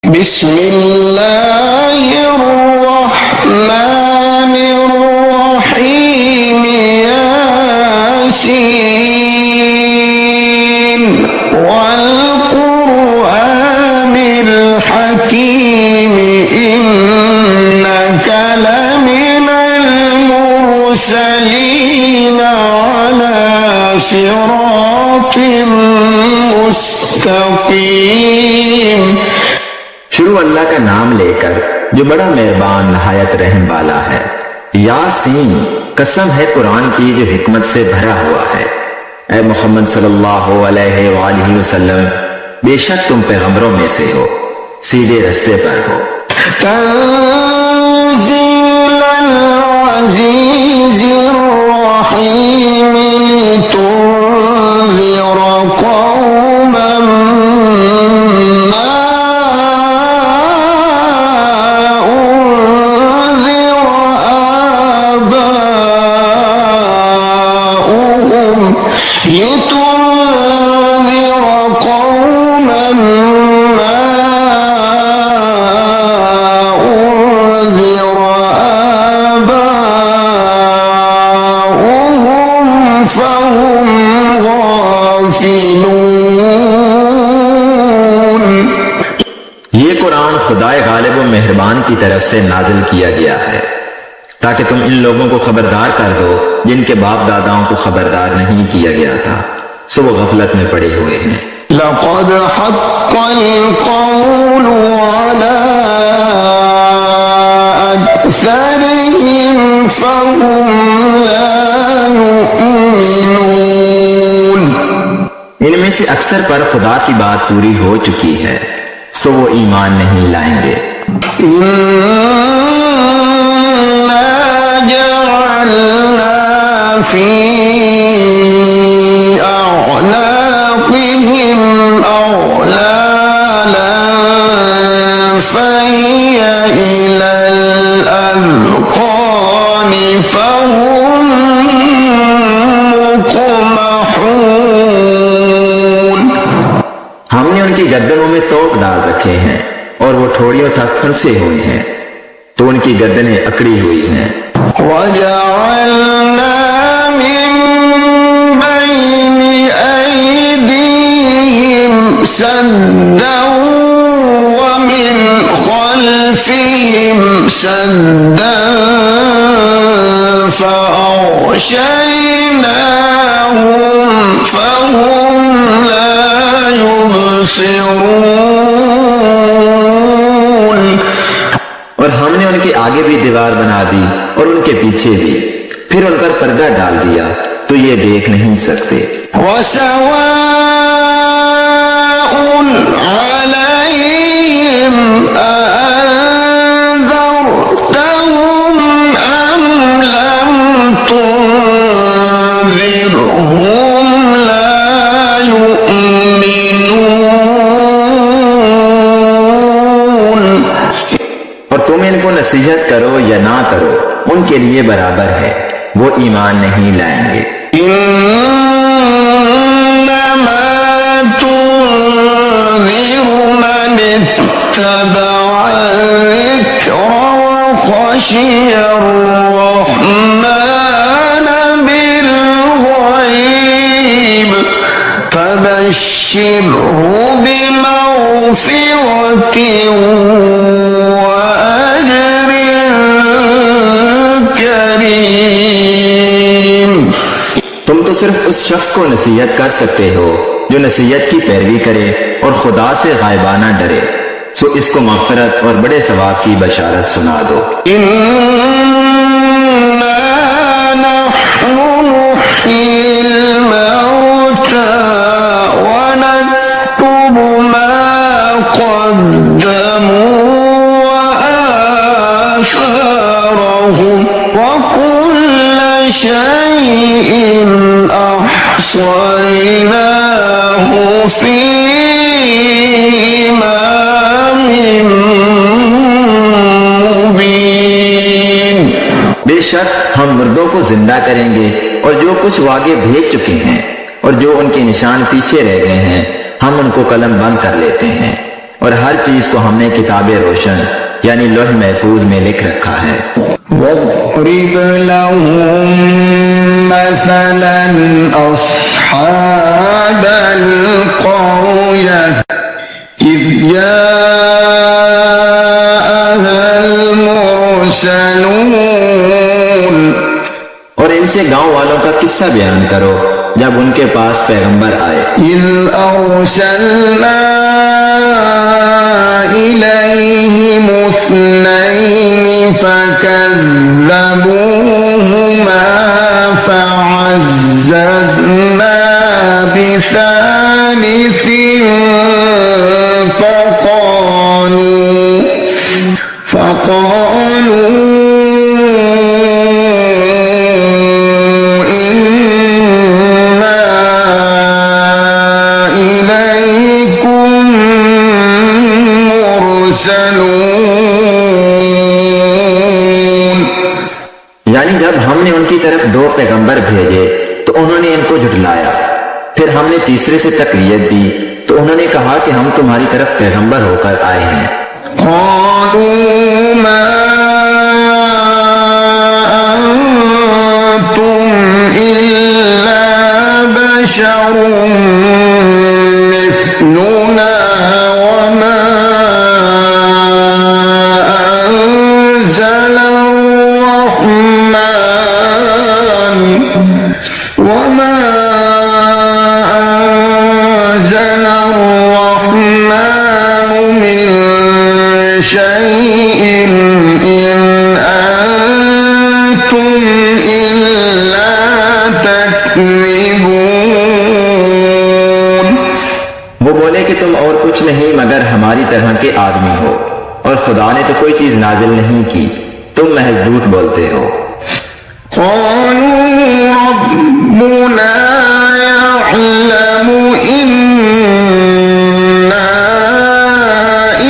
बिस्मिल्लाहिर्रहमानिर्रहीम यासीन वल कुरआनिल हकीम इन्नका लमिनल मुरसलीन अला सिरातिम मुस्तकीम। शुरू अल्लाह का नाम लेकर जो बड़ा मेहरबान नहायत रहम वाला है। यासीन, कसम है कुरान की जो हिकमत से भरा हुआ है। ऐ मोहम्मद सल्लल्लाहु अलैहि वसल्लम, बेशक तुम पैगंबरों में से हो, सीधे रास्ते पर हो। तंज़ीलल अज़ीज़िर रहीम लितुन्ज़िरा कौमन ये कुरान खुदाए गालिब व मेहरबान की तरफ से नाजिल किया गया है ताकि तुम इन लोगों को खबरदार कर दो जिनके बाप दादाओं को खबरदार नहीं किया गया था, सो वो गफलत में पड़े हुए हैं। लक़द हक़्क़ल क़ौलु अला अक्सरिहिम फ़हुम ला युमिनून। इनमें से अक्सर पर खुदा की बात पूरी हो चुकी है, सो वो ईमान नहीं लाएंगे। इन्ना जअलना फी अअनाक़िहिम अग़लालन फ़हिय इलल अज़क़ानि फ़हुम मुक़महून। हमने उनकी गर्दनों में तोप डाल रखे हैं और वो ठोड़ियों तक फंसे हुए हैं, तो उनकी गर्दनें अकड़ी हुई हैं। वजअलना मिन बैनि ऐदीहिम सद्दन व मिन खल्फिहिम सद्दन फ़अग़शयनाहुम फ़हुम ला युबसिरून। और हमने उनके आगे भी दीवार बना दी और उनके पीछे भी, फिर उन पर पर्दा डाल दिया तो ये देख नहीं सकते। वसवाउन अलैहिम अअन्ज़रतहुम अम लम तुन्ज़िरहुम ला युमिनून। और तुम इनको नसीहत करो या ना करो, उनके लिए बराबर है, वो ईमान नहीं लाएंगे। इन्नमा तुन्ज़िरु मन इत्तबअ ज़िक्र व ख़शियर रहमान बिल-ग़ैब फबश्शिरहु बिमग़फ़िरतिन व अज्रिन करीम। तुम तो सिर्फ उस शख्स को नसीहत कर सकते हो जो नसीहत की पैरवी करे और खुदा से गायबाना डरे, सो इसको मग़फ़िरत और बड़े सवाब की बशारत सुना दो। इन्ना नहनु नुह्यिल मौता व नक्तुबु मा क़द्दमू व आसारहुम व कुल्ल शैइन अहसयनाहु फी इमामिन मुबीन। बेशक हम मुर्दों को जिंदा करेंगे और जो कुछ वो आगे भेज चुके हैं और जो उनके निशान पीछे रह गए हैं, हम उनको कलम बंद कर लेते हैं और हर चीज को हमने किताबे रोशन यानी लौह महफूज में लिख रखा है। واضرب لهم مثلا أصحاب القرية إذ جاءها المرسلون। और इनसे गांव वालों का किस्सा बयान करो जब उनके पास पैगंबर आए। إذ أرسلنا إليهم اثنين فكذبوهما فعززنا بثالث فقالوا यानी जब हमने उनकी तरफ दो पैगंबर भेजे तो उन्होंने इनको झुठलाया। फिर हमने तीसरे से तकलीयत दी तो उन्होंने कहा कि हम तुम्हारी तरफ पैगंबर होकर आए हैं। قالوا ما أنتم إلا بشر مثلنا وما أنزل الرحمن من شيء إن أنتم إلا تكذبون। वो बोले कि तुम और कुछ नहीं मगर हमारी तरह के आदमी हो और खुदा ने तो कोई चीज नाजिल नहीं की, तुम महज झूठ बोलते हो। قالوا ربنا يعلم إنا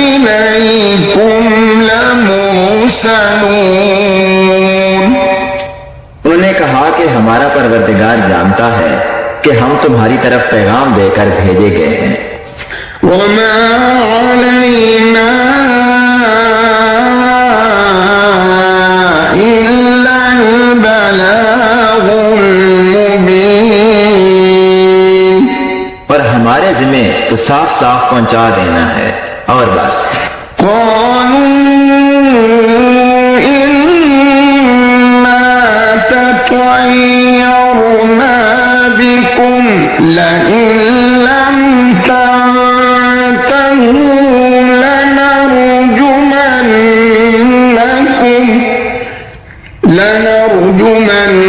إليكم لمرسلون। उन्होंने कहा कि हमारा परवरदिगार जानता है कि हम तुम्हारी तरफ पैगाम देकर भेजे गए हैं। وما علينا إلا البلاغ المبين। और हमारे जिम्मे तो साफ साफ पहुंचा देना है और बस। قالوا إنا تطيرنا بكم لئن لم تنتهوا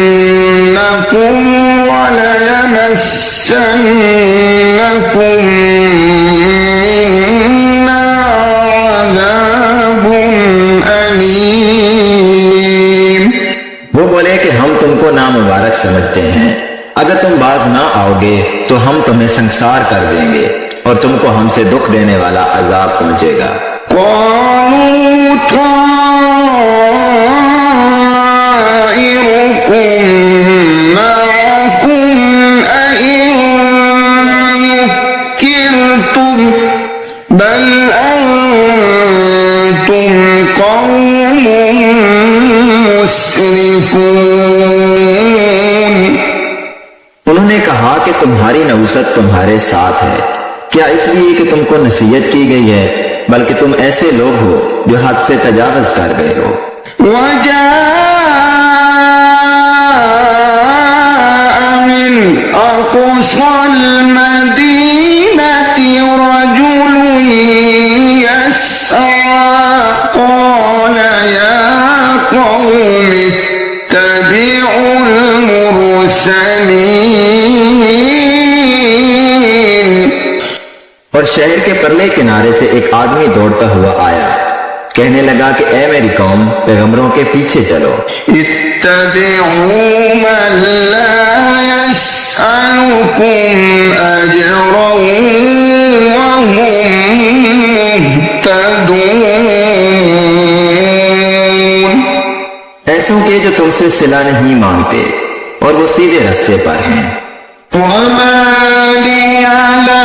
لنرجمنكم وليمسنكم منا عذاب أليم। वो बोले कि हम तुमको नामुबारक समझते हैं, अगर तुम बाज ना आओगे तो हम तुम्हें संसार कर देंगे और तुमको हमसे दुख देने वाला अजाब पहुंचेगा। طائركم معكم أئن ذكرتم بل أنتم قوم مسرفون। उन्होंने कहा कि तुम्हारी नौसत तुम्हारे साथ है, क्या इसलिए कि तुमको नसीहत की गई है, बल्कि तुम ऐसे लोग हो जो हद से तजावज कर गए हो। وجاء من أقصى المدينة رجل يسعى قال يا قوم اتبعوا المرسلين। और शहर के परले किनारे से एक आदमी दौड़ता हुआ आया, कहने लगा कि ए मेरी कौम, पैगंबरों के पीछे चलो। इत्तबिऊ मन ला यसअलुकुम अजरा वहुम मुहतदून। ऐसों के जो तुमसे सिला नहीं मांगते और वो सीधे रास्ते पर हैं। वमा लिया ला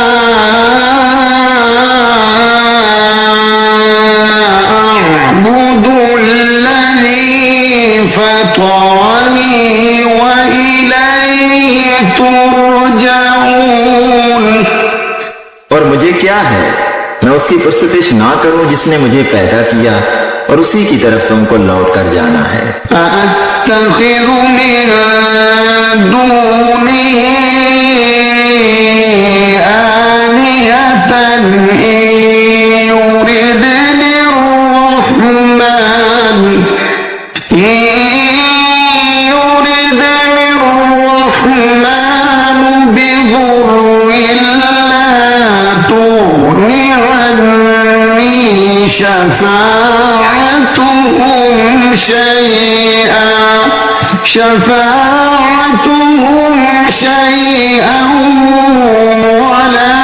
मैं उसकी प्रस्तुतिश ना करूं जिसने मुझे पैदा किया और उसी की तरफ तुमको लौट कर जाना है। أأتخذ من دونه آلهة إن يردني الرحمن بضر لا تغن عني شفاعتهم شيئا ولا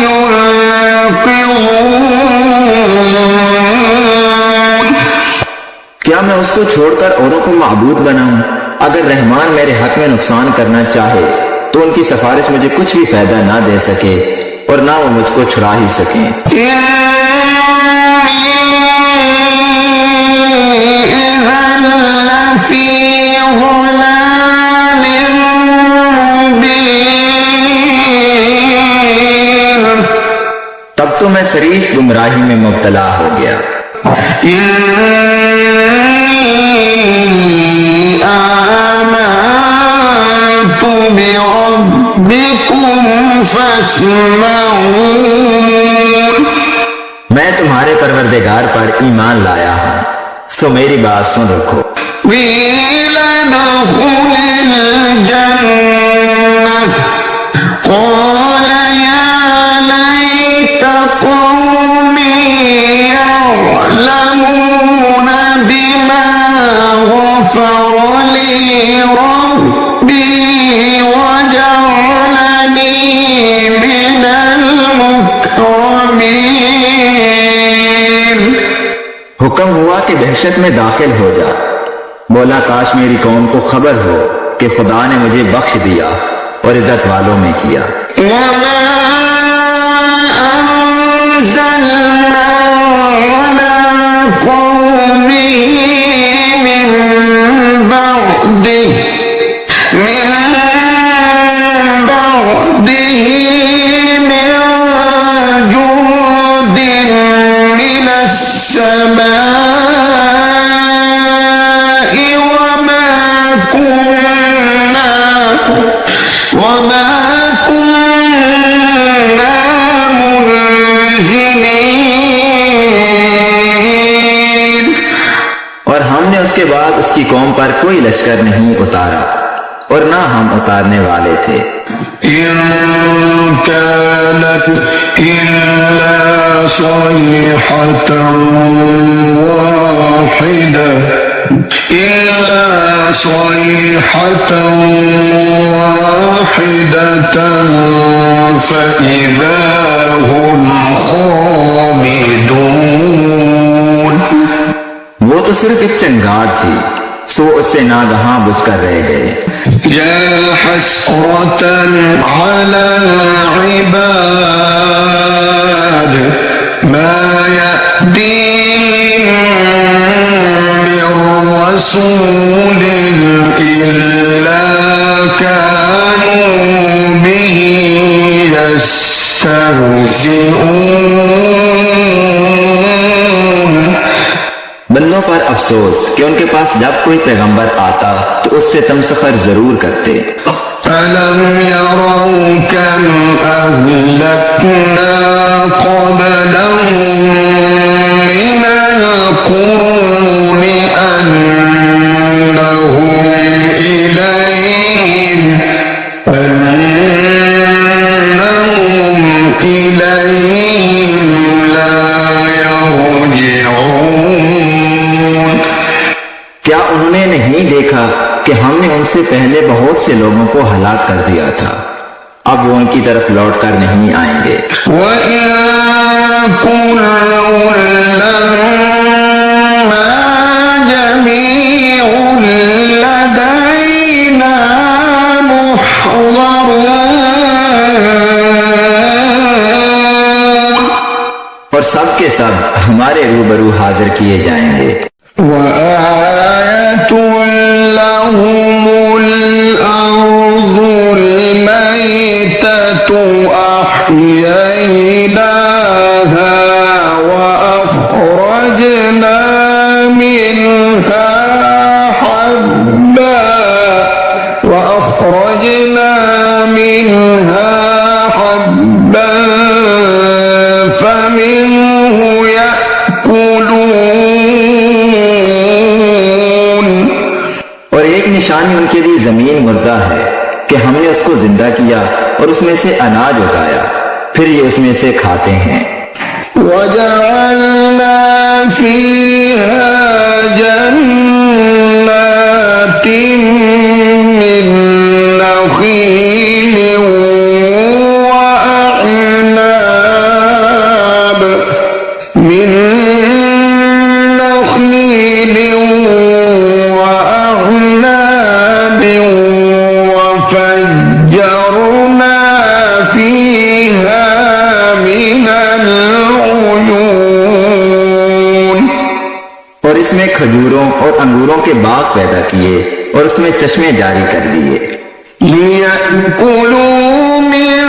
ينقذون। क्या मैं उसको छोड़कर औरों को माबूद बनाऊं? अगर रहमान मेरे हक में नुकसान करना चाहे तो उनकी सिफारिश मुझे कुछ भी फायदा ना दे सके और ना वो मुझको छुड़ा ही सके। तब तो मैं सरीह गुमराही में मुब्तला हो गया। मैं तुम्हारे परवरदिगार पर ईमान लाया हूँ, सो मेरी बात सुन रखो। हुक्म हुआ कि दहशत में दाखिल हो जा। बोला काश मेरी कौम को खबर हो कि खुदा ने मुझे बख्श दिया और इज्जत वालों में किया। और हमने उसके बाद उसकी कौम पर कोई लश्कर नहीं उतारा और ना हम उतारने वाले थे। इन कानत इल्ला सयहतन वाहिदतन फइज़ा हुम खामिदून। वो तो सिर्फ एक चंगार थी, सो उससे नागहां बुझकर रह गए। या हसरतन अला इबाद मा यअतीहिम मिर रसूलिन इल्ला कानू बिही यस्तहज़िऊन। बंदों पर अफसोस कि उनके पास जब कोई पैगंबर आता तो उससे तमसखर जरूर करते। अलम यरौ कम अहलकना क़ब्लहुम मिनल क़ुरूनि अन्नहुम इलैहिम ला यरजिऊन। क्या उन्होंने नहीं देखा कि हमने उनसे पहले बहुत से लोगों को हलाक कर दिया था, अब वो उनकी तरफ लौट कर नहीं आएंगे। और सब के सब हमारे रूबरू हाजिर किए जाएंगे। أحييناها يأكلون और एक निशानी उनके लिए जमीन मुर्दा है कि हमने उसको जिंदा किया और उसमें से अनाज उगाया, फिर ये उसमें से खाते हैं। وجعلنا فيها جنات من نخيل وأعناب وفجرنا فيها من العيون और इसमें खजूरों और अंगूरों के बाग पैदा किए और उसमें चश्मे जारी कर दिए। ليأكلوا من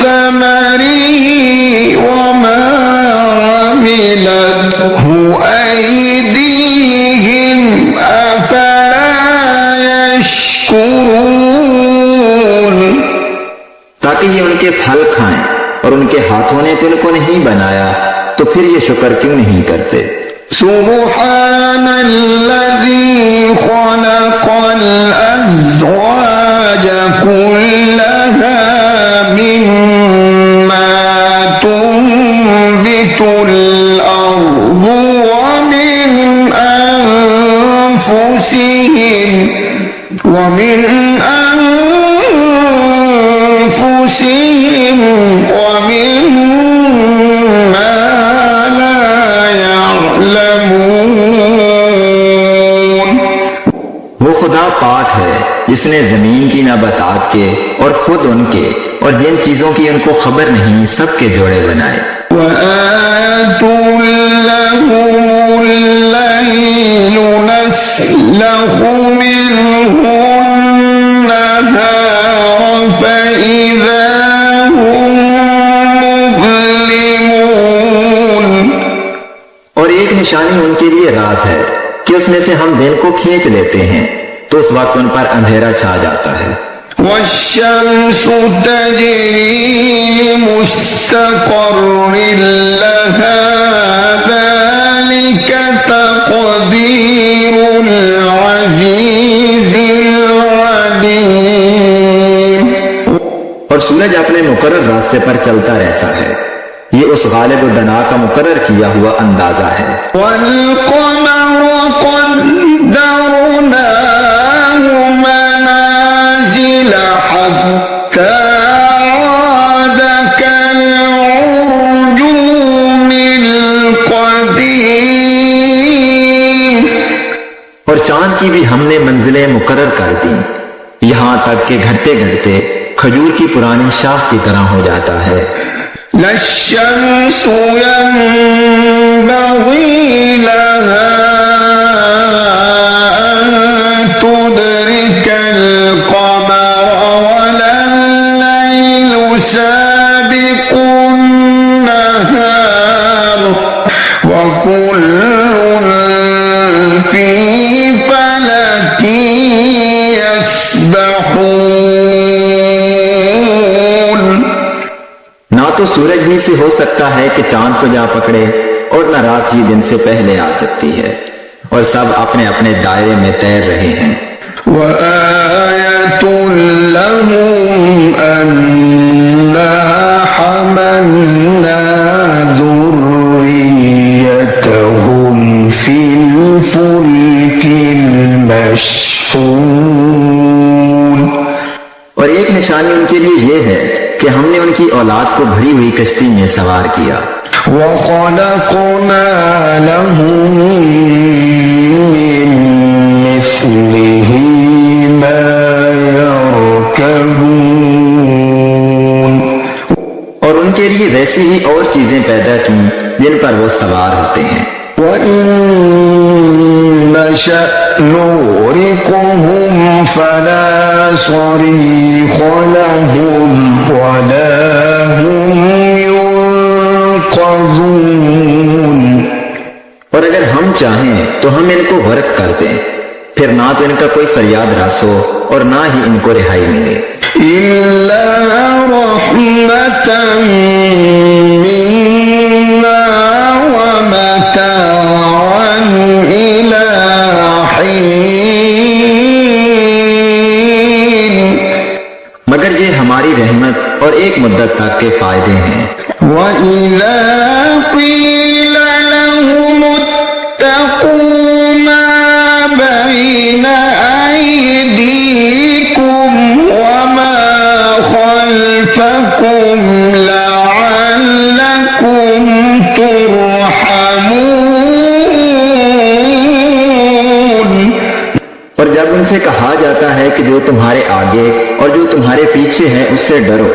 ثمره وما عملته أيديهم أفلا يشكرون ताकि ये उनके फल खाएं, और उनके हाथों ने तो इनको नहीं बनाया, तो फिर ये शुक्र क्यों नहीं करते। سبحان الذي خلق الأزواج كلها مما تنبت الأرض ومن أنفسهم ومما لا يعلمون वो खुदा पाक है जिसने जमीन की नबातात के और खुद उनके और जिन चीजों की उनको खबर नहीं सबके जोड़े बनाए। وآية لهم الليل نسلخ منه النهار فإذا هم مظلمون और एक निशानी उनके लिए रात है कि उसमें से हम दिन को खींच लेते हैं, तो उस वक्त उन पर अंधेरा छा जाता है। والشمس تجري لمستقر لها ذلك تقدير العزيز العليم और सूरज अपने मुकर्रर रास्ते पर चलता रहता है, ये उस गालिब दना का मुकर्रर किया हुआ अंदाजा है। والقمر قدرناه منازل حتى عاد كالعرجون القديم और चांद की भी हमने मंजिलें मुकर्रर कर दी, यहाँ तक कि घटते घटते खजूर की पुरानी शाख की तरह हो जाता है। لا الشمس ينبغي لها أن تدرك القمر ولا الليل سابق النهار وكل في فلك يسبحون ना तो सूरज ही से हो सकता है कि चांद को जा पकड़े, और न रात ही दिन से पहले आ सकती है, और सब अपने अपने दायरे में तैर रहे हैं। وآية لهم أنا حملنا ذريتهم في الفلك المشحون और एक निशानी उनके लिए यह है कि हमने उनकी औलाद को भरी हुई कश्ती में सवार किया। وخلقنا لهم من مثله ما يركبون और उनके लिए वैसी ही और चीजें पैदा की जिन पर वो सवार होते हैं। وإن نشأ نغرقهم فلا صريخ لهم ولا هم ينقذون और अगर हम चाहें तो हम इनको गर्क कर दें, फिर ना तो इनका कोई फरियाद रस हो और ना ही इनको रिहाई मिले। إلا رحمة منا के फायदे हैं। وإذا قيل لهم اتقوا ما بين أيديكم وما خلفكم لعلكم ترحمون। और जब उनसे कहा जाता है कि जो तुम्हारे आगे और जो तुम्हारे पीछे है उससे डरो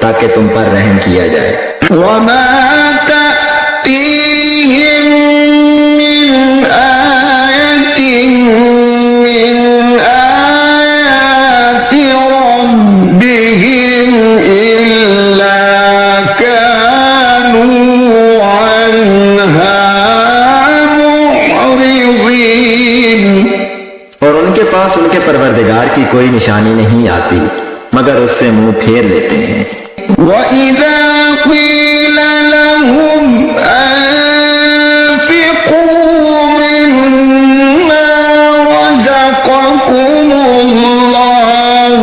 ताकि तुम पर रहम किया जाए। وما تأتيهم من آية من آيات ربهم إلا كانوا عنها معرضين। और उनके पास उनके परवरदिगार की कोई निशानी नहीं आती मगर उससे मुंह फेर लेते हैं। وإذا قيل لهم أنفقوا مما رزقكم الله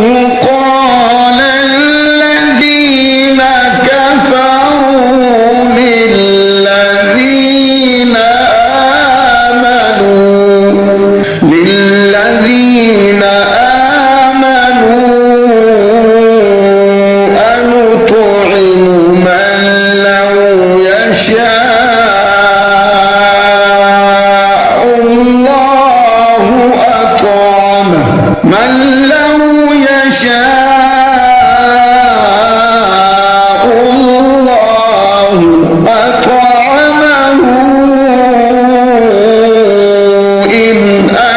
قال الذين كفروا للذين آمنوا أنطعم من لو يشاء الله أطعمه إن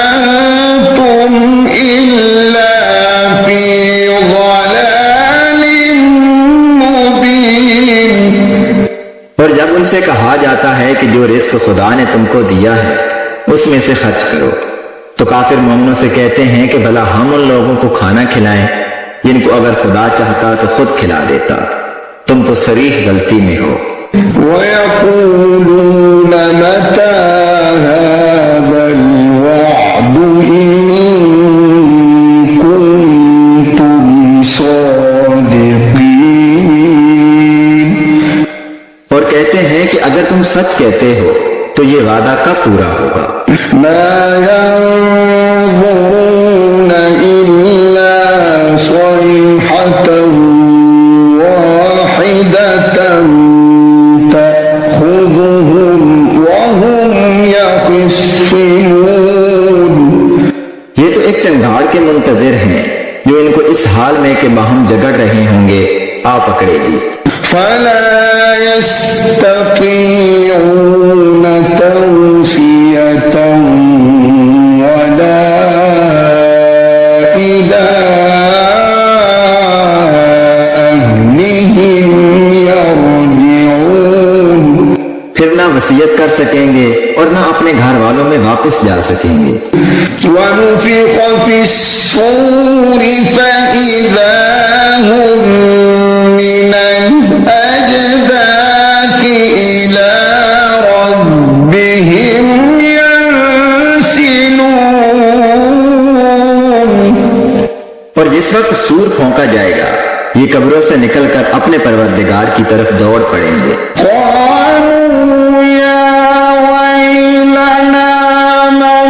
أنتم إلا في ضلال مبين। और जब उनसे कहा जाता है कि जो रिस्क खुदा ने तुमको दिया है उसमें से खर्च करो तो काफिर मोमिनों से कहते हैं कि भला हम उन लोगों को खाना खिलाएं जिनको अगर खुदा चाहता तो खुद खिला देता, तुम तो सरीह गलती में हो। ويقولون متى هذا الوعد إن كنتم صادقين। और कहते हैं कि अगर तुम सच कहते हो तो ये वादा कब पूरा होगा। ما ينظرون إلا صيحة واحدة تأخذهم وهم يخصمون। ये तो एक चंगाड़ के मुंतजिर हैं जो इनको इस हाल में कि बाहम झगड़ रहे होंगे आ पकड़ेगी। فلا يستطيعون توصية ولا إلى أهلهم يرجعون। फिर ना वसीयत कर सकेंगे और ना अपने घर वालों में वापस जा सकेंगे। ونفخ في الصور فإذا هم من الأجداث إلى ربهم ينسلون। और जिस वक्त सूर फौंका जाएगा ये कब्रों से निकलकर अपने परवरदिगार की तरफ दौड़ पड़ेंगे। قالوا يا ويلنا من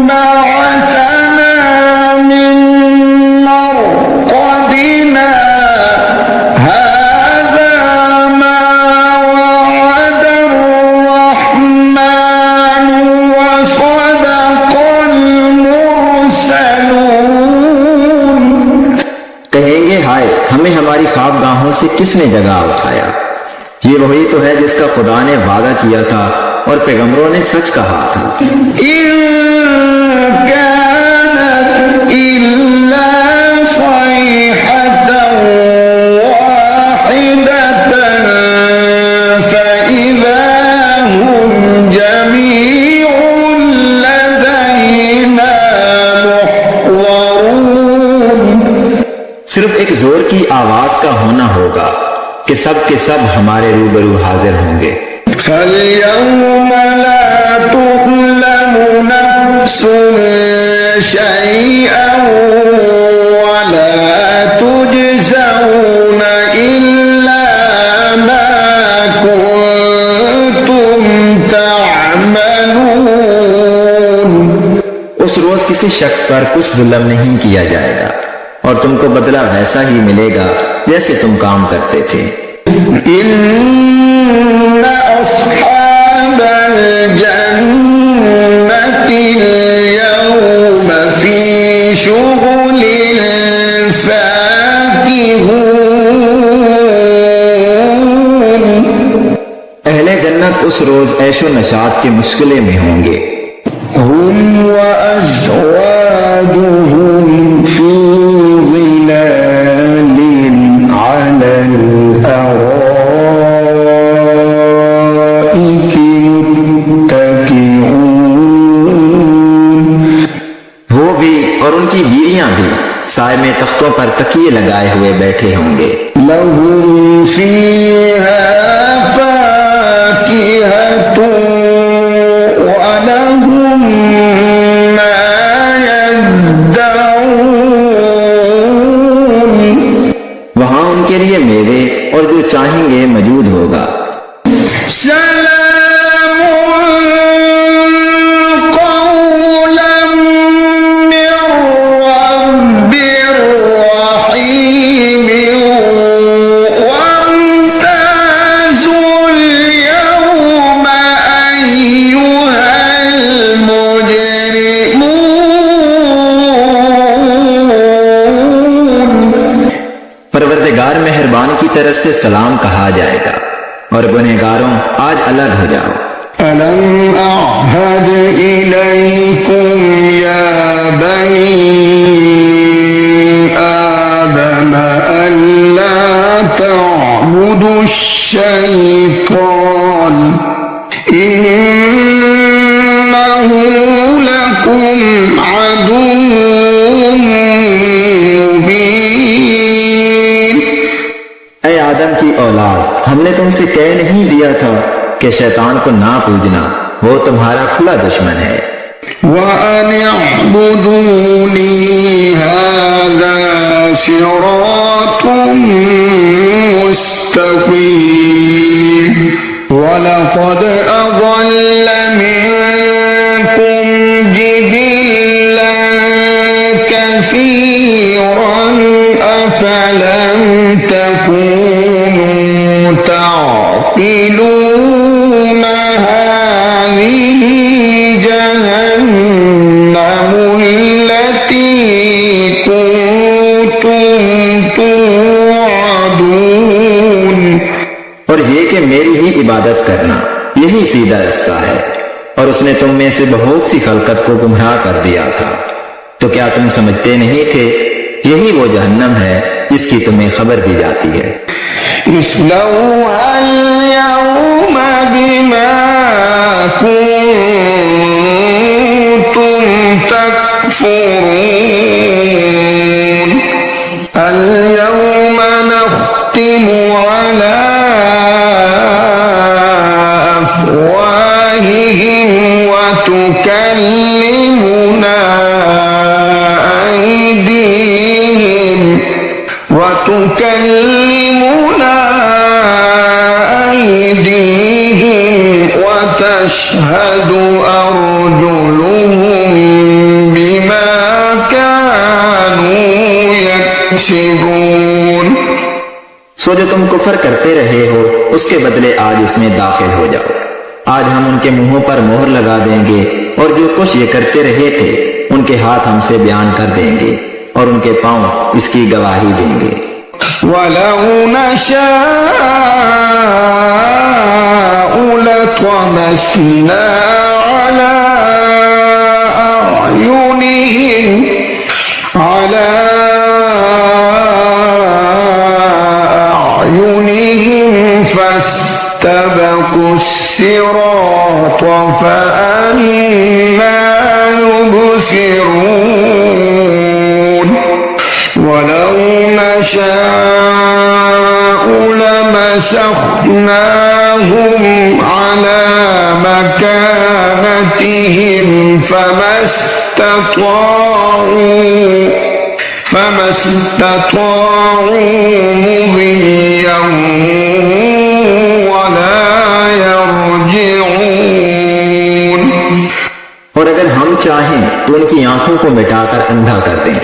بعثنا من مرقدنا هذا ما وعد الرحمن وصدق المرسلون। कहेंगे हाय हमें हमारी ख्वाबगाहों से किसने जगा उठाया। ये वही तो है जिसका खुदा ने वादा किया था और पैगंबरों ने सच कहा था। إن كانت إلا صيحة واحدة فإذا هم جميع لدينا محضرون। सिर्फ एक जोर की आवाज का होना होगा कि सब के सब हमारे रूबरू हाजिर होंगे। فاليوم لا تظلم نفس شيئا ولا تجزون إلا किसी शख्स पर कुछ जुल्म नहीं किया जाएगा और तुमको बदला वैसा ही मिलेगा जैसे तुम काम करते थे। إن أصحاب الجنة اليوم في شغل فاكهون अहले जन्नत उस रोज ऐशो नशात के मुश्किले में होंगे। هم وأزواجهم في ظلال على الأرائك متكئون वो भी और उनकी बीवियां भी साय में तख्तों पर तकिए लगाए हुए बैठे होंगे। لهم فيها فاكهة ولهم ما يدعون वहां उनके लिए मेवे और जो चाहेंगे मौजूद होगा। سلام قولا من رب رحيم وامتازوا اليوم أيها المجرمون परवरदिगार मेहरबान की तरफ से सलाम कहा जाएगा और गुनहगारों आज अलग हो जाओ। ألم أعهد إليكم يا بني آدم ألا تعبدوا الشيطان إنه لكم عدو مبين ऐ आदम की औलाद, हमने तुमसे कह नहीं दिया था कि शैतान को ना पूजना, वो तुम्हारा खुला दुश्मन है। وأن اعبدوني هذا صراط مستقيم ولقد أضل منكم جبلا كثيرا أفلم تكونوا تعقلون هذه جهنم التي كنتم توعدون और ये कि मेरी ही इबादत करना, यही सीधा रास्ता है और उसने तुम में से बहुत सी खलकत को गुमराह कर दिया था। तो क्या तुम समझते नहीं थे यही वो जहन्नम है जिसकी तुम्हें खबर दी जाती है। اصلوها اليوم بما كنتم تكفرون اليوم نختم على أفواههم وتكلمنا أيديهم وتشهد أرجلهم بما كانوا يكسبون सो जो तुम कुफर करते रहे हो उसके बदले आज इसमें दाखिल हो जाओ। आज हम उनके मुंहों पर मोहर लगा देंगे और जो कुछ ये करते रहे थे उनके हाथ हमसे बयान कर देंगे और उनके पांव इसकी गवाही देंगे। ولو نشاء لطمسنا على أعينهم فاستبقوا الصراط فأنى يبصرون ولو نشاء لمسخناهم على مكانتهم فما استطاعوا مضيا ولا يرجعون और अगर हम चाहें तो कि उनकी आंखों को मिटाकर अंधा कर दें,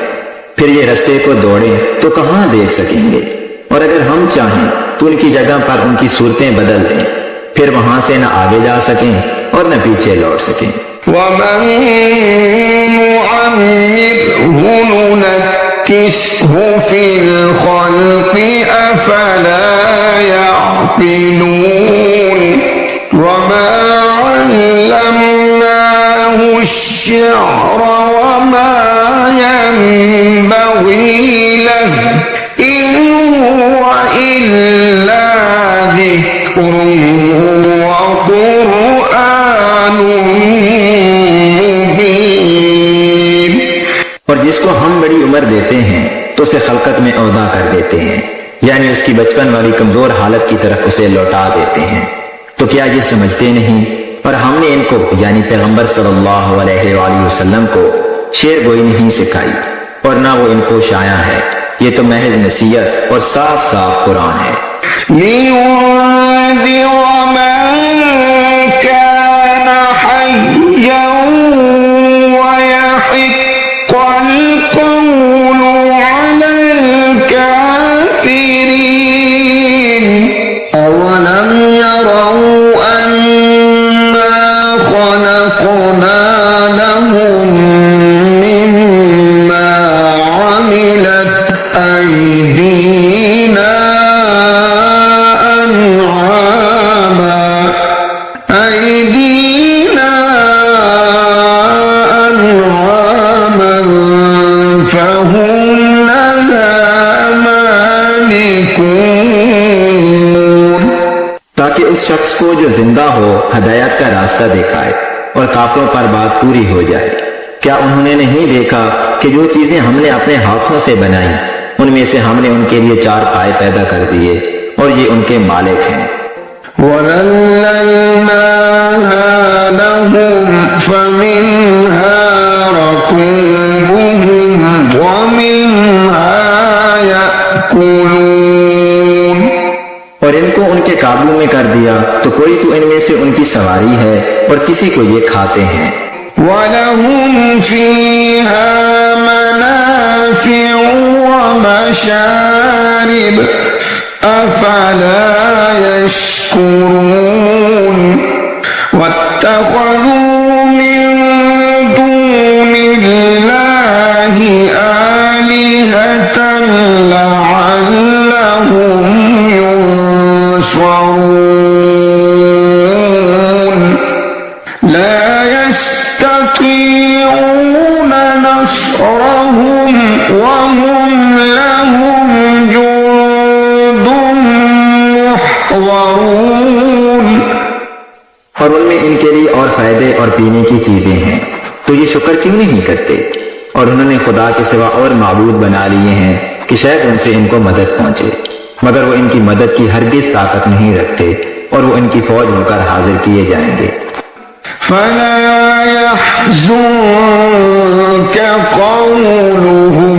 फिर ये रास्ते को दौड़ें तो कहां देख सकेंगे। और अगर हम चाहें तो उनकी जगह पर उनकी सूरतें बदल दें, फिर वहां से न आगे जा सकें और न पीछे लौट सकें। ومن نعمره ننكسه في الخلق أفلا يعقلون وما علمناه الشعر وما ينبغي له إن هو إلا ذكر وقرآن مبين। और जिसको हम बड़ी उम्र देते हैं तो उसे खलकत में औदा कर देते हैं, यानी उसकी बचपन वाली कमजोर हालत की तरफ उसे लौटा देते हैं। तो क्या ये समझते नहीं? और हमने इनको यानी पैगंबर सल्लल्लाहु अलैहि वसल्लम को शेर गोई नहीं सिखाई और ना वो इनको शाया है। ये तो महज नसीहत और साफ साफ कुरान है। लियुंज़िर मन कान हय्या वयहिक़्क़ल क़ौलु अलल काफ़िरीन अवलम यरौ अन्ना खलक़ना लहुम मिम्मा अमिलत أيدينا أنعاما فهم لها مالكون। ताकि उस शख्स को जो जिंदा हो हदायत का रास्ता दिखाए और काफिरों पर बात पूरी हो जाए। क्या उन्होंने नहीं देखा कि जो चीजें हमने अपने हाथों से बनाई उनमें से हमने उनके लिए 4 पाए पैदा कर दिए और ये उनके मालिक हैं। وَذَلَّلْنَاهَا لَهُمْ فَمِنْهَا رَكُوبُهُمْ وَمِنْهَا يَأْكُلُونَ और इनको उनके काबू में कर दिया तो कोई तो इनमें से उनकी सवारी है और किसी को ये खाते हैं। وَلَهُمْ فِيهَا مَنَافِعُ وَمَشَارِبُ أَفَلَا يَشْكُرُونَ وَاتَّخَذُوا مِن دُونِ اللَّهِ آلِهَةً لَعَلَّهُمْ يُنصَرُونَ لا يستطيعون نصرهم وهم لهم جند محضرون। और उनमें इनके लिए और फायदे और पीने की चीजें हैं, तो ये शुक्र क्यों नहीं करते? और उन्होंने खुदा के सिवा और माबूद बना लिए हैं कि शायद उनसे इनको मदद पहुंचे, मगर वो इनकी मदद की हरगिज ताकत नहीं रखते और वो इनकी फौज होकर हाजिर किए जाएंगे। فلا يحزنك قولهم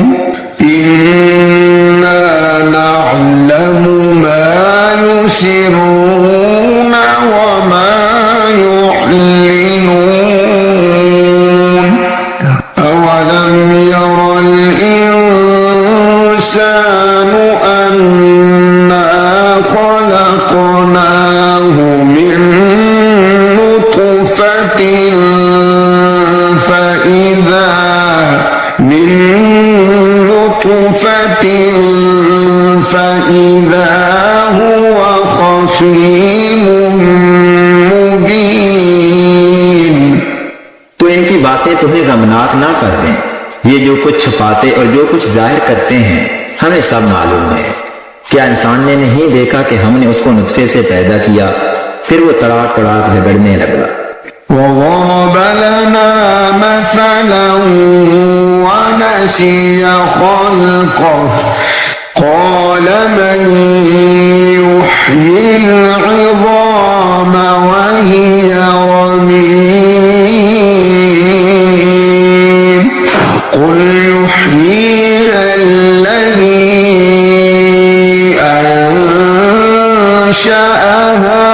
إنا نعلم ما يسرون وما يعلنون أولم ير الإنسان أنا خلقناه من نطفة فإذا هو خصيم مبين। तो इनकी बातें तुम्हें गमनाक ना कर दें। ये जो कुछ छुपाते और जो कुछ जाहिर करते हैं हमें सब मालूम है। क्या इंसान ने नहीं देखा कि हमने उसको नुत्फे से पैदा किया, फिर वो तड़ाक तड़ाक झगड़ने लगा। وضرب لنا مثلا ونسي خلقه قال من يحيي العظام وهي رميم قل يحييها الذي أنشأها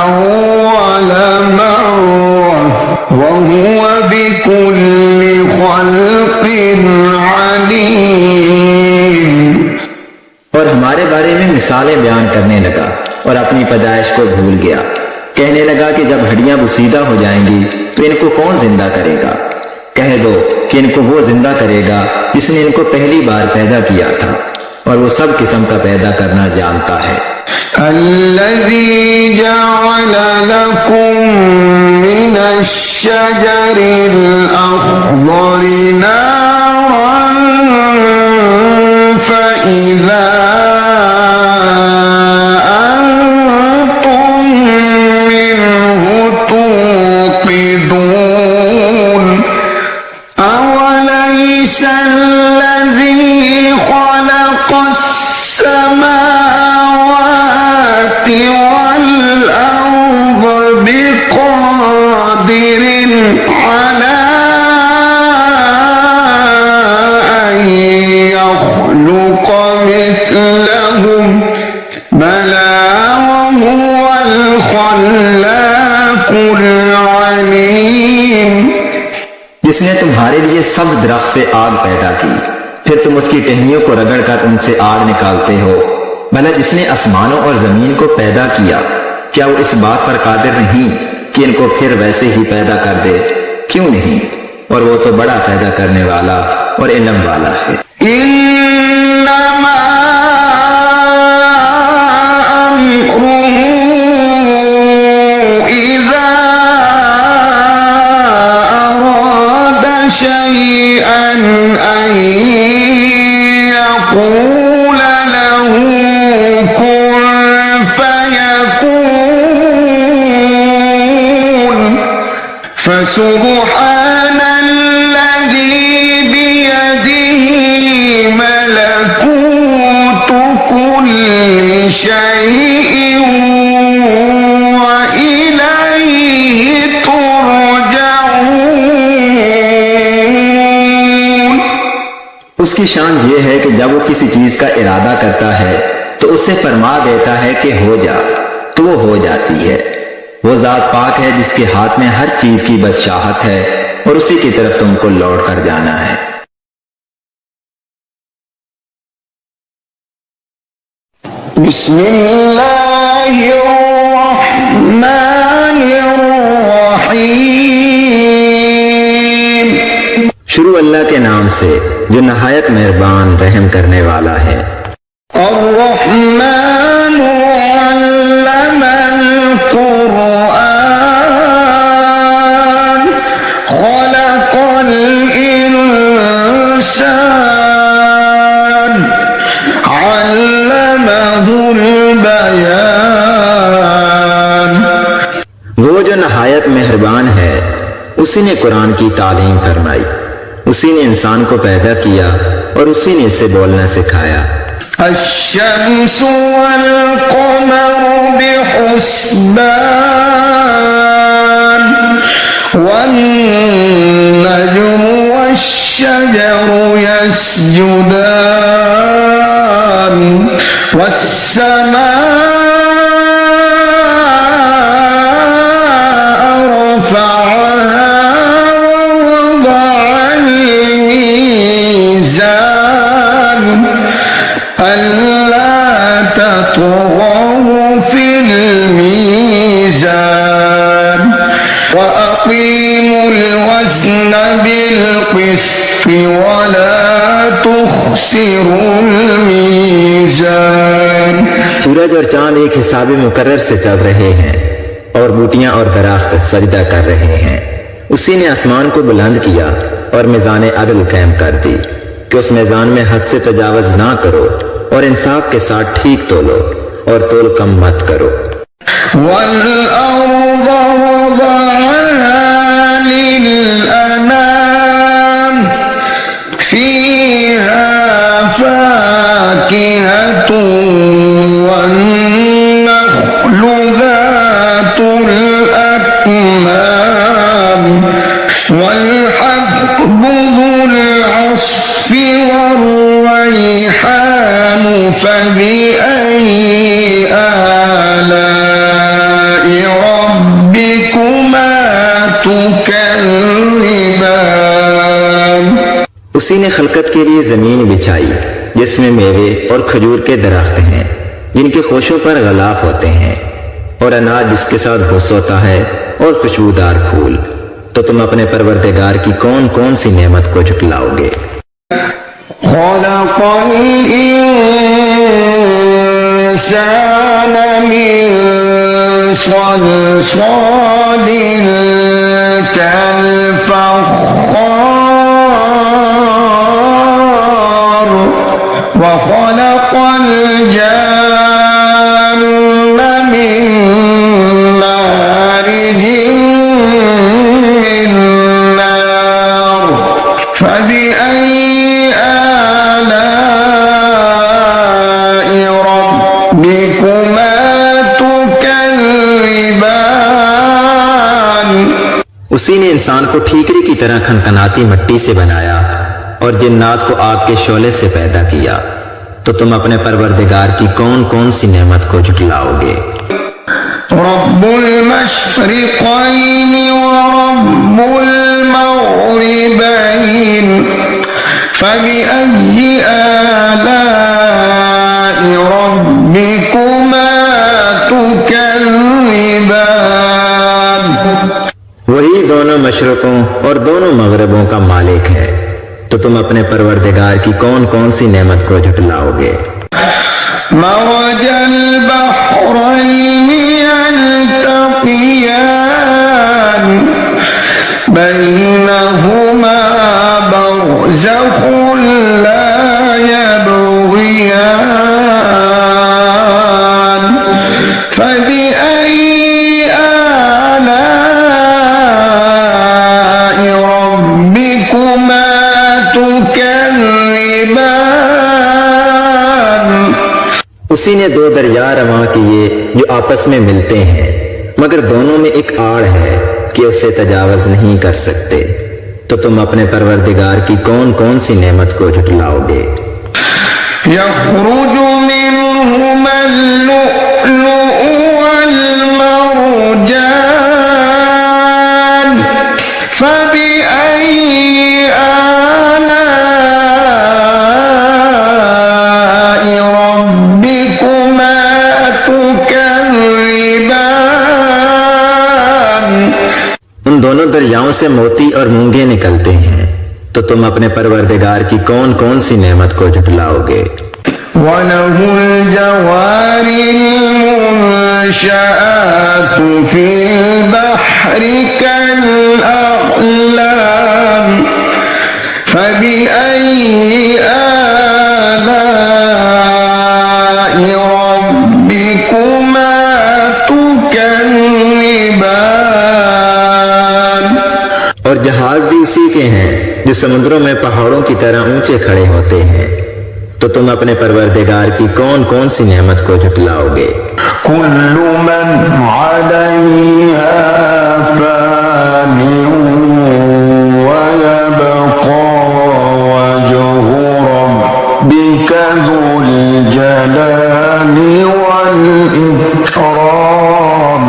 أول مرة وهو मिसालें बयान करने लगा और अपनी पैदाइश को भूल गया। कहने लगा कि जब हड्डियां बुसीदा हो जाएंगी तो इनको कौन जिंदा करेगा? कह दो कि इनको वो जिंदा करेगा जिसने इनको पहली बार पैदा किया था, और वो सब किस्म का पैदा करना जानता है। الذي جعل لكم من الشجر الأخضر نارا فإذا أنتم منه توقدون أوليس الذي خلق السماوات والأرض بقادر على أن يخلق مثلهم بلى وهو الخلاق العليم। जिसने तुम्हारे लिए सब्ज दरख्त से आग पैदा की, फिर तुम उसकी टहनियों को रगड़कर उनसे आग निकालते हो। भला जिसने आसमानों और जमीन को पैदा किया, क्या वो इस बात पर कादिर नहीं कि इनको फिर वैसे ही पैदा कर दे? क्यों नहीं? और वो तो बड़ा पैदा करने वाला और इल्म वाला है। इन्नमा अम्रुहु इज़ा अरादा शैअन अन यक़ूल लहू कुन फयकून फसुब्हान الذي بيده ملكوت كل شيء وإليه ترجعون। उसकी शान ये है कि जब वो किसी चीज का इरादा करता है तो उससे फरमा देता है कि हो जा, तो वो हो जाती है। वो जात पाक है जिसके हाथ में हर चीज की बादशाहत है और उसी की तरफ तुमको लौट कर जाना है। बिस्मिल्लाहिर्रहमानिर्रहीम। शुरू अल्लाह के नाम से जो नहायत मेहरबान रहम करने वाला है। अर्रहमानु अल्लमल कुरआन खलक़ल इंसान अल्लमहुल बयान। वो जो नहायत मेहरबान है, उसी ने कुरान की तालीम फरमाई, उसी ने इंसान को पैदा किया और उसी ने इससे बोलना सिखाया। الشمس والقمر بحسبان والنجم والشجر يسجدان والسماء رفعها ووضع الميزان ألا تطغوا في الميزان وأقيموا الوزن بالقسط ولا تخسروا الميزان। सूरज और चांद एक हिसाब मुकर्रर से चल रहे हैं और बूटियां और दरख्त सजदा कर रहे हैं। उसी ने आसमान को बुलंद किया और मिजान अदल कायम कर दी कि उस मिजान में हद से तजावज ना करो और इंसाफ के साथ ठीक तोलो और तोल कम मत करो। والأرض وضعها للأنام فيها فاكهة والنخل ذات الأكمام والحب ذو العصف والريحان فبأي آلاء ربكما تكذبان। उसी ने खलकत के लिए जमीन बिछाई जिसमें मेवे और खजूर के दरख्त हैं, जिनके खोशों पर गलाफ होते हैं, और अनाज जिसके साथ घुस होता है, और खुशबूदार फूल, तो तुम अपने परवरदिगार की कौन कौन सी नेमत को झुटलाओगे। खलक़ल इंसान मिन सलसालिन कल-फ़ख़्ख़ार व खलक़ल जन्न मिन मारिजिन मिन नार फ़बिअय्यि आलाइ रब्बिकुमा तुकज़्ज़िबान। उसी ने इंसान को ठीकरी की तरह खनखनाती मिट्टी से बनाया और जिन्नात को आग के शोले से पैदा किया, तो तुम अपने परवरदिगार की कौन कौन सी नेमत को झुटलाओगे। रब्बुल मशरिक़ैनि व रब्बुल मग़रिबैन फ़बिअय्यि आलाइ रब्बिकुमा तुकज़्ज़िबान। वही दोनों मशरकों और दोनों मगरबों का मालिक है, तो तुम अपने परवरदिगार की कौन कौन सी नेमत को झुटलाओगे। मरजल बहरैनि यल्तक़ियान बैनहुमा बरज़ख़ुन ला यबग़ियान फ़बिअय्यि आलाइ रब्बिकुमा तुकज़्ज़िबान। उसी ने दो दरिया रवां किए जो आपस में मिलते हैं, मगर दोनों में एक आड़ है कि उसे तजावज नहीं कर सकते, तो तुम अपने परवरदिगार की कौन कौन सी नेमत को झुटलाओगे। यख़्रुजु मिन्हुमल लुअ्लुअु वल मरजान फ़बिअय्यि आलाइ रब्बिकुमा तुकज़्ज़िबान। उन दोनों दरियाओं से मोती और मूंगे निकलते हैं, तो तुम अपने परवरदिगार की कौन कौन सी नेमत को झुटलाओगे। वलहुल जवारिल मुनशआतु फिल बहरि कल-अअलाम फ़बिअय्यि आलाइ रब्बिकुमा तुकज़्ज़िबान। और जहाज भी उसी के हैं जो समुद्रों में पहाड़ों की तरह ऊंचे खड़े होते हैं, तो तुम अपने परवरदिगार की कौन कौन सी नेमत को झुटलाओगे। कुल्लु मन अलैहा फ़ानिन व यबक़ा वजहु रब्बिका ज़ुल जलाली वल इक्राम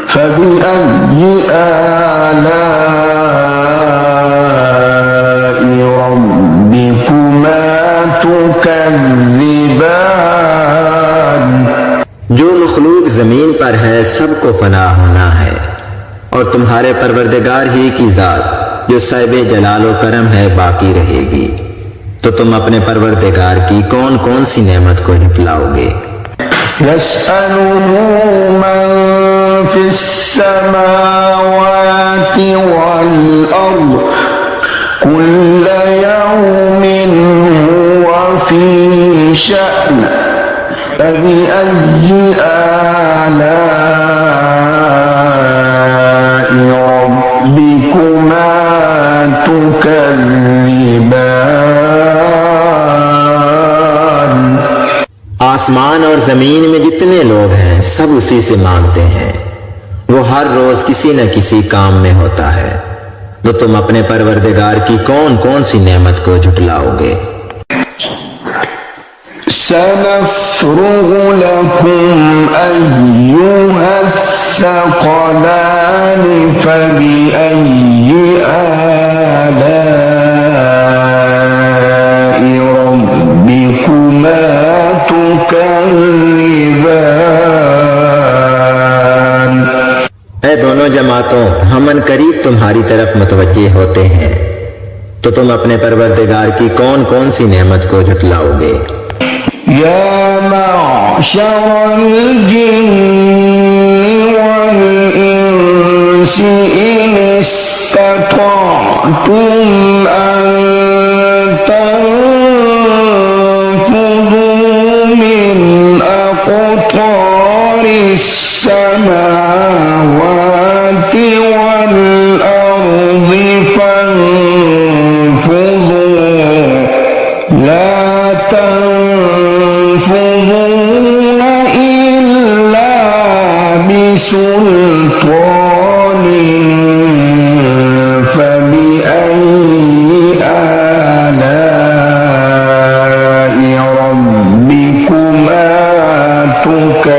फ़बिअय्यि आलाइ रब्बिकुमा तुकज़्ज़िबान। जो मखलूक जमीन पर है सबको फना होना है, और तुम्हारे परवरदिगार ही की जात जो साहिब जलाल व करम है बाकी रहेगी, तो तुम अपने परवरदिगार की कौन कौन सी नेमत को झुटलाओगे। यस्अलुहु मन फिस्समावाति वल अर्द कुल्ल यौमिन हुवा फी शअन फ़बिअय्यि आलाइ रब्बिकुमा तुकज़्ज़िबान। आसमान और जमीन में जितने लोग हैं सब उसी से मांगते हैं, वो हर रोज किसी न किसी काम में होता है, तो तुम अपने परवरदिगार की कौन कौन सी नेमत को झुटलाओगे। सनफ़्रुगु लकुम अय्युहस्सक़लानि फ़बिअय्यि आलाइ रब्बिकुमा तुकज़्ज़िबान। تكذبان ऐ दोनों जमातों, हम करीब तुम्हारी तरफ मुतवज्जे होते हैं, तो तुम अपने परवरदिगार की कौन कौन सी नेमत को झुटलाओगे। يا معشر الجن والإنس إن استطعتم أن تنفذوا من أقطار السماوات والأرض فانفذوا لا تنفذون إلا بسلطان فبأي آلاء ربكما تكذبان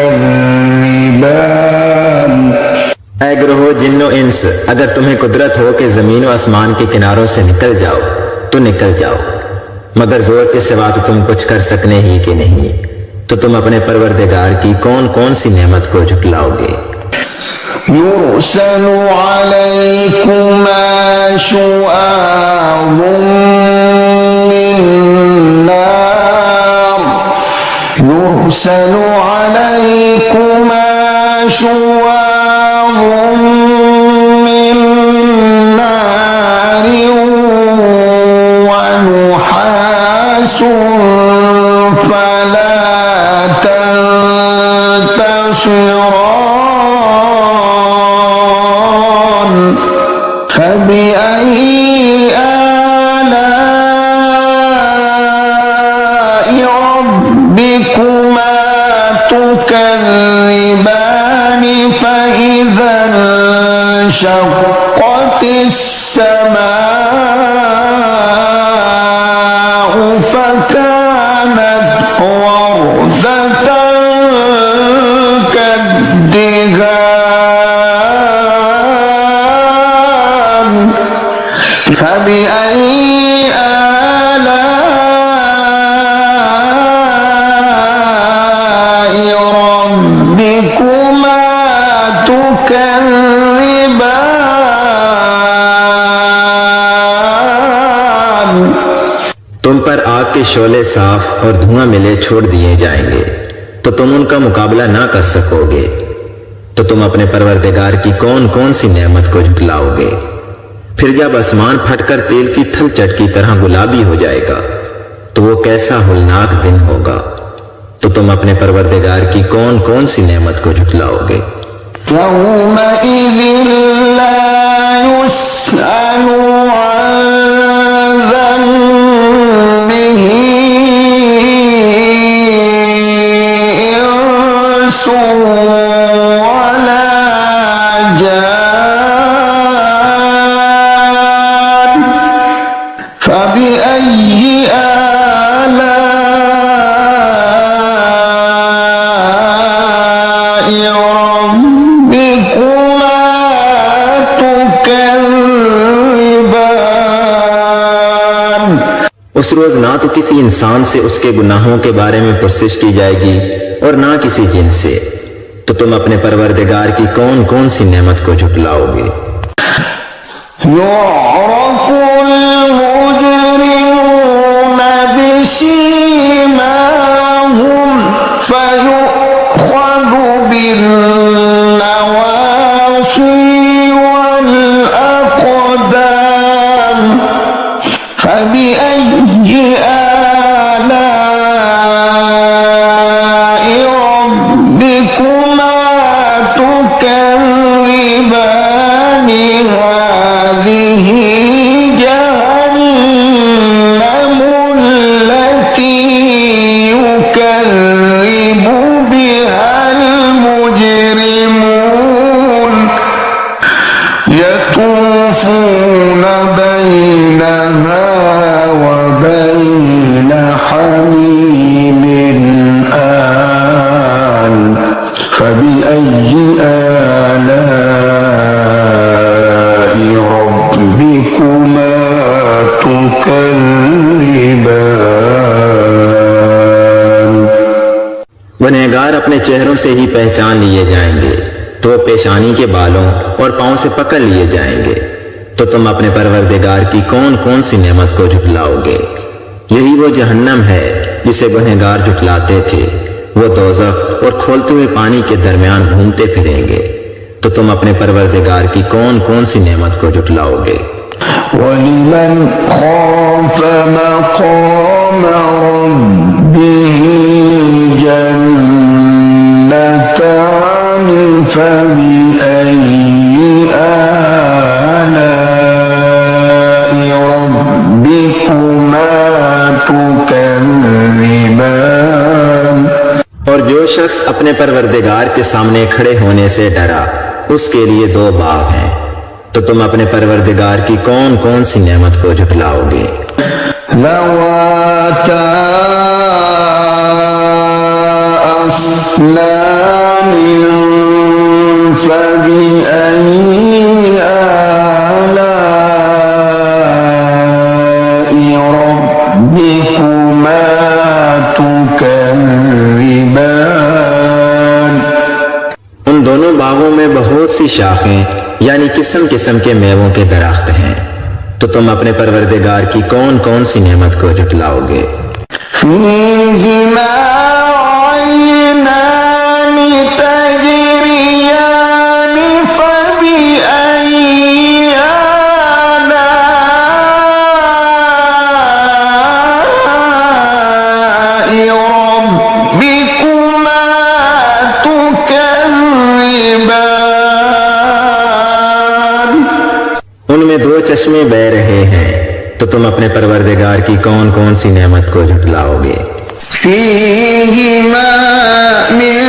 ऐ ग्रहो जिन्नो इंस, अगर तुम्हें कुदरत हो कि जमीन और आसमान के किनारों से निकल जाओ तो निकल जाओ, मगर जोर के सिवा तो तुम कुछ कर सकने ही कि नहीं, तो तुम अपने परवरदिगार की कौन कौन सी नेमत को झुटलाओगे। يرسل عليكما شواظ من نار يرسل عليكما شواظ من نار ونحاس فلا تنتصران فبأي آلاء ربكما تكذبان فإذا انشقت السماء فكانت وردة كالدهان فبأي آلاء ربكما تكذبان तुम पर आग के शोले साफ और धुआं मिले छोड़ दिए जाएंगे, तो तुम उनका मुकाबला ना कर सकोगे, तो तुम अपने परवरदिगार की कौन कौन सी नेमत को झुटलाओगे। फिर जब आसमान फटकर तेल की थलचट की तरह गुलाबी हो जाएगा, तो वो कैसा होलनाक दिन होगा, तो तुम अपने परवरदिगार की कौन कौन सी नेमत को झुटलाओगे। يومئذ لا يسأل عن ذنبه إنس ولا جان فبأي آلاء ربكما تكذبان उस रोज ना तो किसी इंसान से उसके गुनाहों के बारे में पुरसिश की जाएगी और ना किसी जिन से, तो तुम अपने परवरदिगार की कौन कौन सी नेमत को झुटलाओगे। يعرف المجرمون بسيماهم فيؤخذ بالنواصي والأقدام فبأي آلاء ربكما تكذبان هذه جهنم التي يكذب بها المجرمون يطوفون بينها وبين حميم آن فبأي آلاء गुनहगार अपने चेहरों से ही पहचान लिए जाएंगे, तो पेशानी के बालों और पांव से पकड़ लिए जाएंगे। तो तुम अपने परवरदिगार की कौन कौन सी नेमत को झुटलाओगे? यही वो जहन्नम है जिसे गुनहगार झुटलाते थे। वो दोज़ख और खोलते हुए पानी के दरमियान घूमते फिरेंगे। तो तुम अपने परवरदिगार की कौन कौन सी नेमत को झुटलाओगे? वलिमन खौफ मक़ाम रब्बिही जन्नतानि फबिअय्यि आलाइ रब्बिकुमा तुकज़्ज़िबान। और जो शख्स अपने परवरदिगार के सामने खड़े होने से डरा, उसके लिए दो बाग हैं। तो तुम अपने परवरदिगार की कौन कौन सी नेमत को झुटलाओगे? ज़वाता अफ़नानिन फ़बिअय्यि आलाइ रब्बिकुमा तुकज़्ज़िबान। उन दोनों बागों में बहुत सी शाखें यानी किस्म किस्म के मेवों के दरख्त हैं। तो तुम अपने परवरदिगार की कौन कौन सी नेमत को झुटलाओगे? फ़ीहिमा ऐनानि तजरियानि फ़बिअय्यि आलाइ रब्बिकुमा तुकज़्ज़िबान। उनमें दो चश्मे बह रहे हैं। तो तुम अपने परवरदिगार की कौन कौन सी नेमत को झुटलाओगे? फ़ीहिमा मिन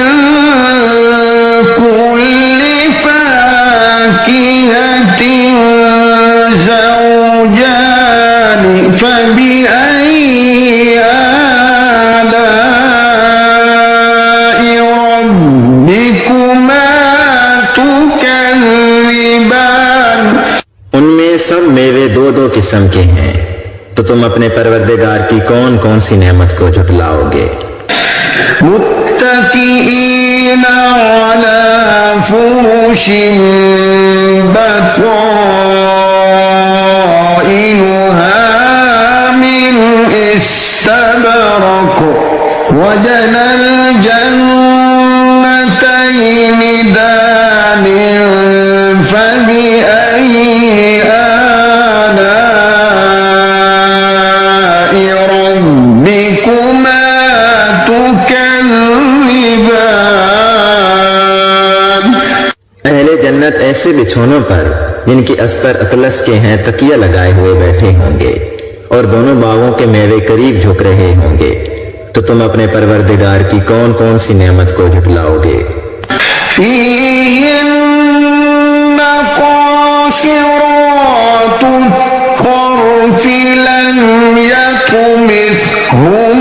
कुल्लि फ़ाकिहतिन ज़ौजानि फ़बिअय्यि आलाइ रब्बिकुमा तुकज़्ज़िबान। उनमें सब मेवे दो दो किस्म के हैं। तो तुम अपने परवरदिगार की कौन कौन सी नेमत को झुटलाओगे? मुत्तकीईना अला फुरुशिन बताइनुहा मिन इस्तबरक वजनल जन्नतैनि दान फबिअय्यि आलाइ रब्बिकुमा तुकज़्ज़िबान। अहले जन्नत ऐसे बिछोनों पर जिनके अस्तर अतलस के हैं तकिया लगाए हुए बैठे होंगे और दोनों बागों के मेवे करीब झुक रहे होंगे। तो तुम अपने परवरदिगार की कौन कौन सी नेमत को झुटलाओगे? فيهن قاصرات الطرف لم يطمثهن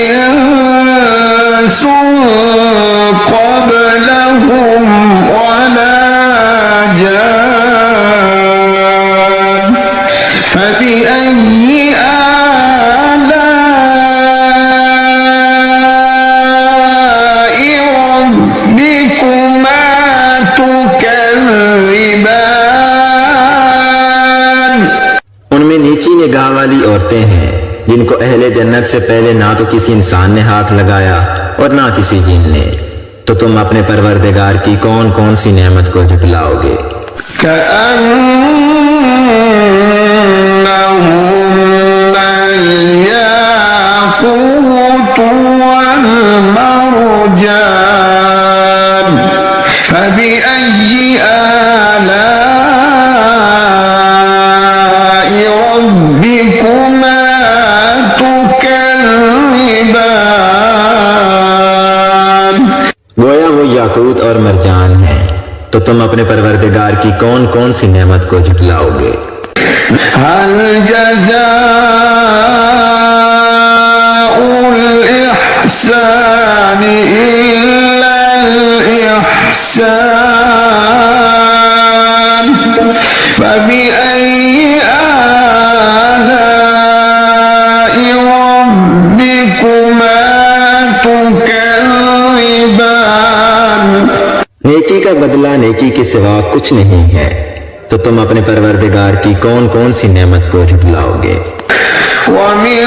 إنس قبلهم ولا جان فبأي آلاء ربكما تكذبان। उनमें नीची निगाह वाली औरतें हैं जिनको अहले जन्नत से पहले ना तो किसी इंसान ने हाथ लगाया और ना किसी जिन ने। तो तुम अपने परवरदिगार की कौन कौन सी नेमत को झुटलाओगे? كأنهن الياقوت والمرجان فبأي آلاء ربكما تكذبان। गोया वो याकूत और मरजान है। तो तुम अपने परवरदिगार की कौन कौन सी नेमत को झुटलाओगे? هل جزاء الإحسان إلا الإحسان فبأي آلاء ربكما नेकी का बदला नेकी के सिवा कुछ नहीं है, तो तुम अपने परवरदिगार की कौन कौन सी नेमत को झुटलाओगे। ومن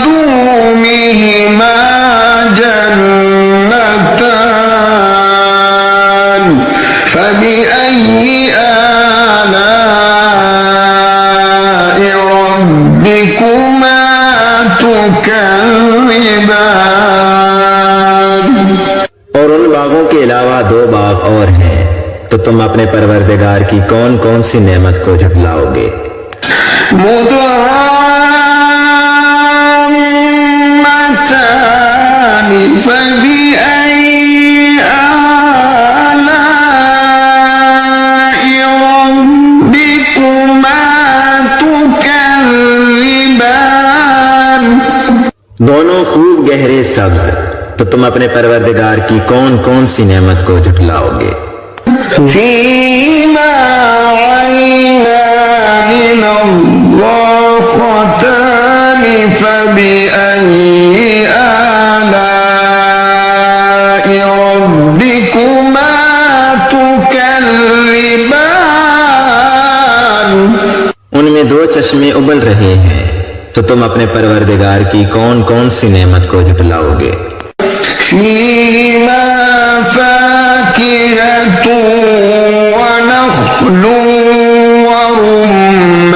دونهما جنتان فبأي آلاء ربكما تكذبان। और उन बागों के अलावा 2 बाग और हैं, तो तुम अपने परवरदिगार की कौन कौन सी नेमत को झुटलाओगे। مدهامتان فبأي آلاء ربكما تكذبان। दोनों खूब गहरे सब्ज, तो तुम अपने परवरदिगार की कौन कौन सी नेमत को झुटलाओगे। فيما عينان نضاختان فبأي آلاء ربكما تكذبان। उनमें 2 चश्मे उबल रहे हैं, तो तुम अपने परवरदिगार की कौन कौन सी नेमत को झुटलाओगे। فيهما فاكهة ونخل ورمان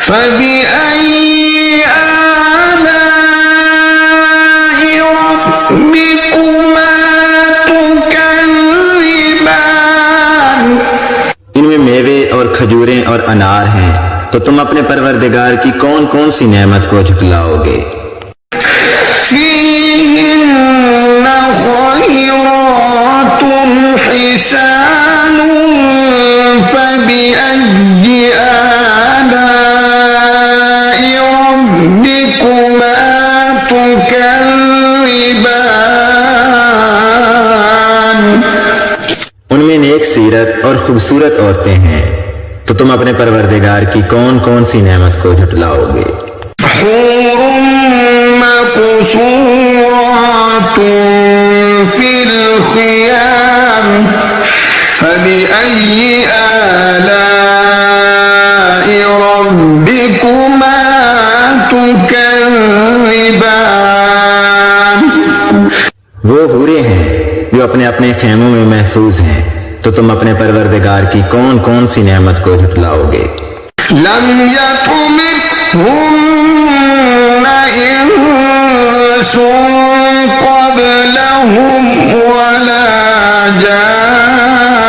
فبأي آلاء ربكما تكذبان। इनमें मेवे और खजूरें और अनार हैं, तो तुम अपने परवरदिगार की कौन कौन सी नेमत को झुटलाओगे। فيهن خيرات حسان فبأي آلاء ربكما تكذبان। उनमें नेक सीरत और खूबसूरत औरतें हैं, तो तुम अपने परवरदिगार की कौन कौन सी नेमत को झुटलाओगे। حور مقصورات في الخيام فبأي آلاء ربكما تكذبان। वो हूरें हैं जो अपने अपने खेमों में महफूज हैं, तो तुम अपने परवरदिगार की कौन कौन सी नेमत को झुटलाओगे। لم يطمثهن إنس قبلهم ولا جان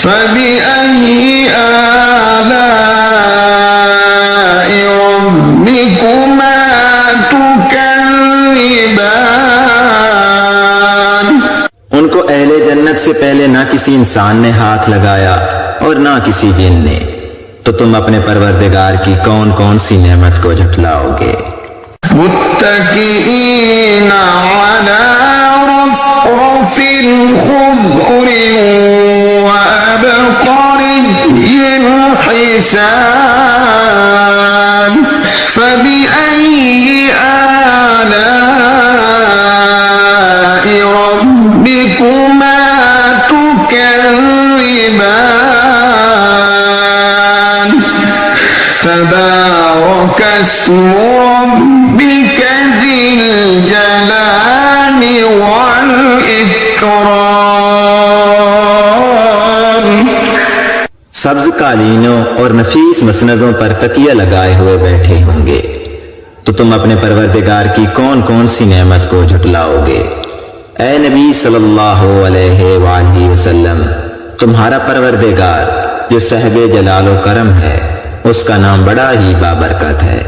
فبأي آلاء ربكما تكذبان। उनको अहले जन्नत से पहले ना किसी इंसान ने हाथ लगाया और ना किसी जिन ने, तो तुम अपने परवरदिगार की कौन कौन सी नेमत को झुटलाओगे। मुत्तकीन अला रफ़रफ़ ख़ुद्र व अबक़री हिसान फबिअय्यि आलाइ रब्बिकुमा तुकज़्ज़िबान तबारक अस्मु रब्बिक ज़िल जलालि वल इकराम। सब्ज कालीनों और नफीस मसनदों पर तकिया लगाए हुए बैठे होंगे, तो तुम अपने परवरदिगार की कौन कौन सी नेमत को झुटलाओगे। ऐ नबी सल्लल्लाहु अलैहि वसल्लम, तुम्हारा परवरदिगार जो साहिब जलाल व करम है, उसका नाम बड़ा ही बाबरकत है।